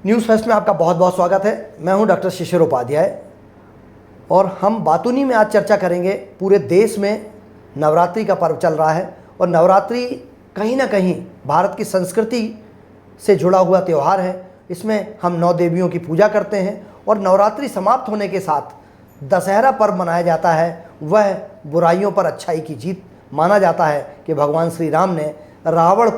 News first में आपका बहुत बहुत स्वागत है। मैं हूं डॉक्टर शिशिर उपाध्याय और हम बातूनी में आज चर्चा करेंगे। पूरे देश में नवरात्रि का पर्व चल रहा है और नवरात्रि कहीं ना कहीं भारत की संस्कृति से जुड़ा हुआ त्यौहार है। इसमें हम 9 देवियों की पूजा करते हैं और नवरात्रि समाप्त होने के साथ दशहरा पर्व मनाया जाता है। वह बुराइयों पर अच्छाई की जीत माना जाता है कि भगवान श्री राम ने रावण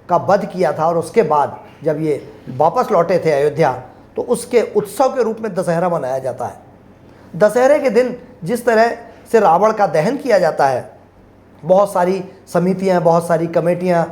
का वध किया था और उसके बाद जब ये वापस लौटे थे अयोध्या तो उसके उत्सव के रूप में दशहरा मनाया जाता है। दशहरे के दिन जिस तरह से रावण का दहन किया जाता है, बहुत सारी समितियां, बहुत सारी कमेटियां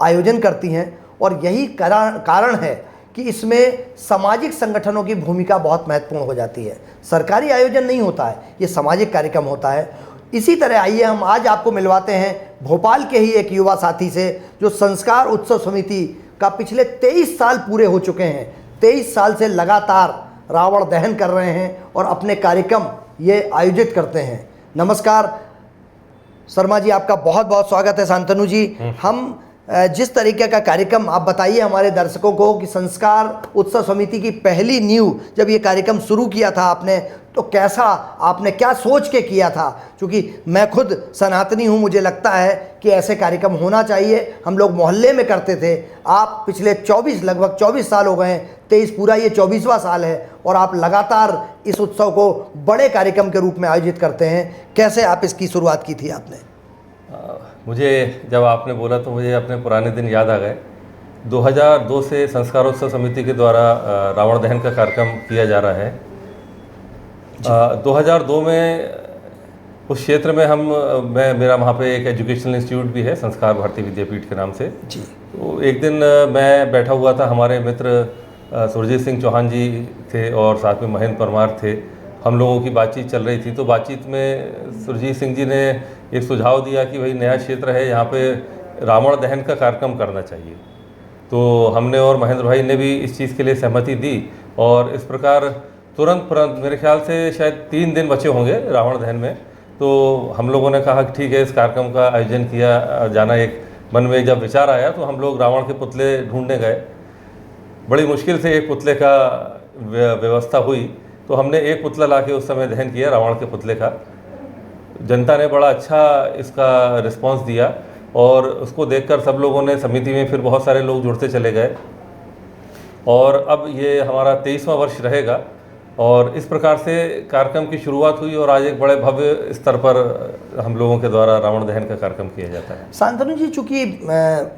आयोजन करती हैं और यही कारण है कि इसमें सामाजिक संगठनों की भूमिका बहुत महत्वपूर्ण हो जाती है। सरकारी आयोजन नहीं होता है, ये सामाजिक कार्यक्रम होता है। इसी तरह आइए हम आज आपको मिलवाते हैं भोपाल के ही एक युवा साथी से जो संस्कार उत्सव समिति का पिछले 23 साल पूरे हो चुके हैं। 23 साल से लगातार रावण दहन कर रहे हैं और अपने कार्यक्रम ये आयोजित करते हैं। नमस्कार शर्मा जी, आपका बहुत बहुत स्वागत है। शांतनु जी, हम जिस तरीके का कार्यक्रम आप बताइए हमारे दर्शकों को कि संस्कार उत्सव समिति की पहली नींव जब ये कार्यक्रम शुरू किया था आपने, तो कैसा, आपने क्या सोच के किया था? क्योंकि मैं खुद सनातनी हूँ, मुझे लगता है कि ऐसे कार्यक्रम होना चाहिए। हम लोग मोहल्ले में करते थे। आप पिछले लगभग 24 साल हो गए हैं, 23 पूरा ये 24वां साल है और आप लगातार इस उत्सव को बड़े कार्यक्रम के रूप में आयोजित करते हैं। कैसे आप इसकी शुरुआत की थी आपने? मुझे जब आपने बोला तो मुझे अपने पुराने दिन याद आ गए। 2002 से संस्कारोत्सव समिति के द्वारा रावण दहन का कार्यक्रम किया जा रहा है। 2002 में उस क्षेत्र में मेरा वहाँ पे एक एजुकेशनल इंस्टीट्यूट भी है, संस्कार भारती विद्यापीठ के नाम से जी। तो एक दिन मैं बैठा हुआ था, हमारे मित्र सुरजीत सिंह चौहान जी थे और साथ में महेंद्र परमार थे। हम लोगों की बातचीत चल रही थी तो बातचीत में सुरजीत सिंह जी ने एक सुझाव दिया कि भाई नया क्षेत्र है, यहाँ पे रावण दहन का कार्यक्रम करना चाहिए। तो हमने और महेंद्र भाई ने भी इस चीज़ के लिए सहमति दी और इस प्रकार तुरंत मेरे ख्याल से शायद 3 दिन बचे होंगे रावण दहन में, तो हम लोगों ने कहा कि ठीक है, इस कार्यक्रम का आयोजन किया जाना। एक मन में जब विचार आया तो हम लोग रावण के पुतले ढूंढने गए। बड़ी मुश्किल से एक पुतले का व्यवस्था हुई, तो हमने एक पुतला लाके उस समय दहन किया रावण के पुतले का। जनता ने बड़ा अच्छा इसका रिस्पांस दिया और उसको देखकर सब लोगों ने, समिति में फिर बहुत सारे लोग जुड़ते चले गए और अब ये हमारा 23वां वर्ष रहेगा और इस प्रकार से कार्यक्रम की शुरुआत हुई और आज एक बड़े भव्य स्तर पर हम लोगों के द्वारा रावण दहन का कार्यक्रम किया जाता है। शांतनु जी, चूँकि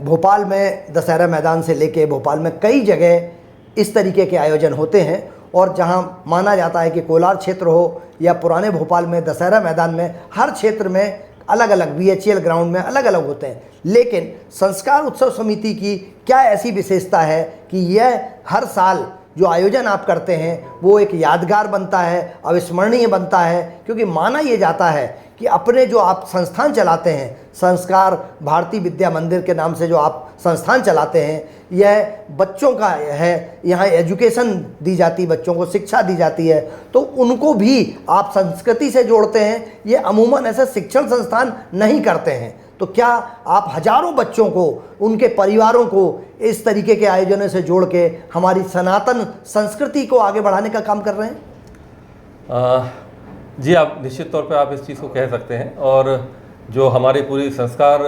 भोपाल में दशहरा मैदान से लेके भोपाल में कई जगह इस तरीके के आयोजन होते हैं और जहां माना जाता है कि कोलार क्षेत्र हो या पुराने भोपाल में दशहरा मैदान में, हर क्षेत्र में अलग अलग VHL ग्राउंड में अलग अलग होते हैं, लेकिन संस्कार उत्सव समिति की क्या ऐसी विशेषता है कि यह हर साल जो आयोजन आप करते हैं वो एक यादगार बनता है, अविस्मरणीय बनता है? क्योंकि माना ये जाता है कि अपने जो आप संस्थान चलाते हैं, संस्कार भारती विद्या मंदिर के नाम से जो आप संस्थान चलाते हैं, यह बच्चों का है, यहाँ एजुकेशन दी जाती, बच्चों को शिक्षा दी जाती है, तो उनको भी आप संस्कृति से जोड़ते हैं। ये अमूमन ऐसे शिक्षण संस्थान नहीं करते हैं, तो क्या आप हजारों बच्चों को, उनके परिवारों को इस तरीके के आयोजनों से जोड़ के हमारी सनातन संस्कृति को आगे बढ़ाने का काम कर रहे हैं? जी, आप निश्चित तौर पे आप इस चीज़ को कह सकते हैं। और जो हमारी पूरी संस्कार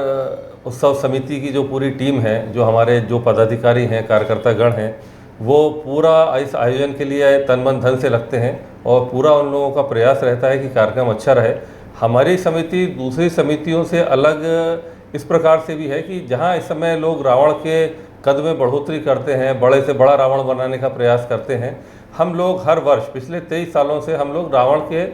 उत्सव समिति की जो पूरी टीम है, जो हमारे जो पदाधिकारी हैं, कार्यकर्ता गण हैं, वो पूरा इस आयोजन के लिए तन मन धन से लगते हैं और पूरा उन लोगों का प्रयास रहता है कि कार्यक्रम अच्छा रहे। हमारी समिति दूसरी समितियों से अलग इस प्रकार से भी है कि जहाँ इस समय लोग रावण के कद में बढ़ोतरी करते हैं, बड़े से बड़ा रावण बनाने का प्रयास करते हैं, हम लोग हर वर्ष पिछले 23 सालों से हम लोग रावण के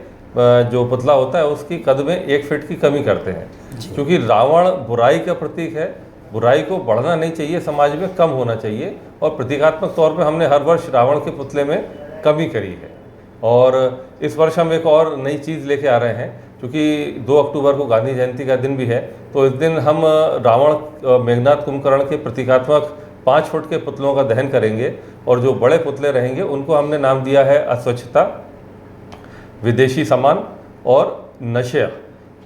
जो पुतला होता है उसकी कद में 1 फीट की कमी करते हैं। क्योंकि रावण बुराई का प्रतीक है, बुराई को बढ़ना नहीं चाहिए, समाज में कम होना चाहिए और प्रतीकात्मक तौर पे हमने हर वर्ष रावण के पुतले में कमी करी है। और इस वर्ष हम एक और नई चीज़ लेके आ रहे हैं, क्योंकि 2 अक्टूबर को गांधी जयंती का दिन भी है, तो इस दिन हम रावण मेघनाद कुंभकर्ण के प्रतीकात्मक 5 फुट के पुतलों का दहन करेंगे और जो बड़े पुतले रहेंगे उनको हमने नाम दिया है अस्वच्छता, विदेशी सामान और नशे।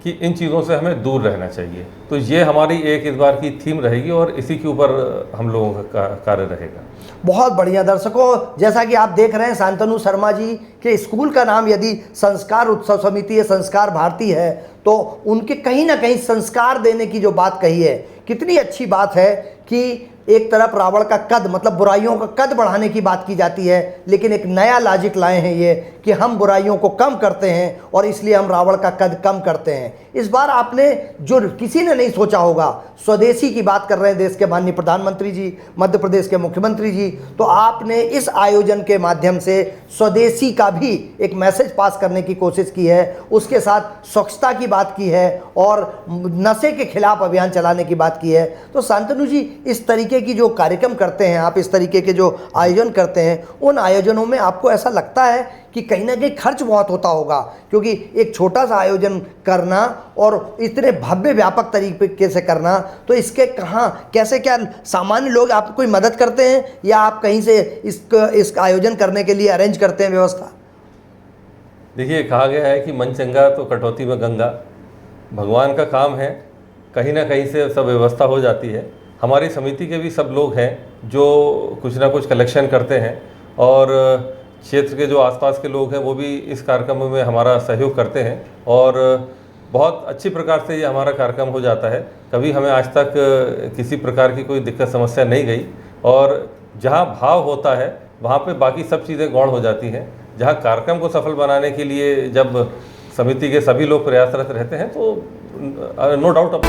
कि इन चीज़ों से हमें दूर रहना चाहिए। तो ये हमारी एक इस बार की थीम रहेगी और इसी के ऊपर हम लोगों का कार्य रहेगा। बहुत बढ़िया। दर्शकों, जैसा कि आप देख रहे हैं, शांतनु शर्मा जी के स्कूल का नाम यदि संस्कार उत्सव समिति है, संस्कार भारती है, तो उनके कहीं ना कहीं संस्कार देने की जो बात कही है, कितनी अच्छी बात है कि एक तरफ रावण का कद मतलब बुराइयों का कद बढ़ाने की बात की जाती है, लेकिन एक नया लॉजिक लाए हैं ये कि हम बुराइयों को कम करते हैं और इसलिए हम रावण का कद कम करते हैं। इस बार आपने जो किसी ने नहीं सोचा होगा, स्वदेशी की बात कर रहे हैं देश के माननीय प्रधानमंत्री जी, मध्य प्रदेश के मुख्यमंत्री जी, तो आपने इस आयोजन के माध्यम से स्वदेशी का भी एक मैसेज पास करने की कोशिश की है, उसके साथ स्वच्छता की बात की है और नशे के खिलाफ अभियान चलाने की बात की है। तो शांतनु जी, इस तरीके की जो कार्यक्रम करते हैं आप, इस तरीके के जो आयोजन करते हैं, उन आयोजनों में आपको ऐसा लगता है कि कहीं ना कहीं खर्च बहुत होता होगा, क्योंकि एक छोटा सा आयोजन करना और इतने भव्य व्यापक तरीके से करना, तो इसके कहाँ कैसे क्या सामान्य लोग आपको कोई मदद करते हैं या आप कहीं से इस आयोजन करने के लिए अरेंज करते हैं व्यवस्था? देखिए, कहा गया है कि मन चंगा तो कटौती में गंगा। भगवान का काम है, कहीं ना कहीं से सब व्यवस्था हो जाती है। हमारी समिति के भी सब लोग हैं जो कुछ ना कुछ कलेक्शन करते हैं और क्षेत्र के जो आसपास के लोग हैं वो भी इस कार्यक्रम में हमारा सहयोग करते हैं और बहुत अच्छी प्रकार से ये हमारा कार्यक्रम हो जाता है। कभी हमें आज तक किसी प्रकार की कोई दिक्कत समस्या नहीं गई और जहाँ भाव होता है वहाँ पे बाकी सब चीज़ें गौण हो जाती हैं। जहाँ कार्यक्रम को सफल बनाने के लिए जब समिति के सभी लोग प्रयासरत रहते हैं तो नो डाउट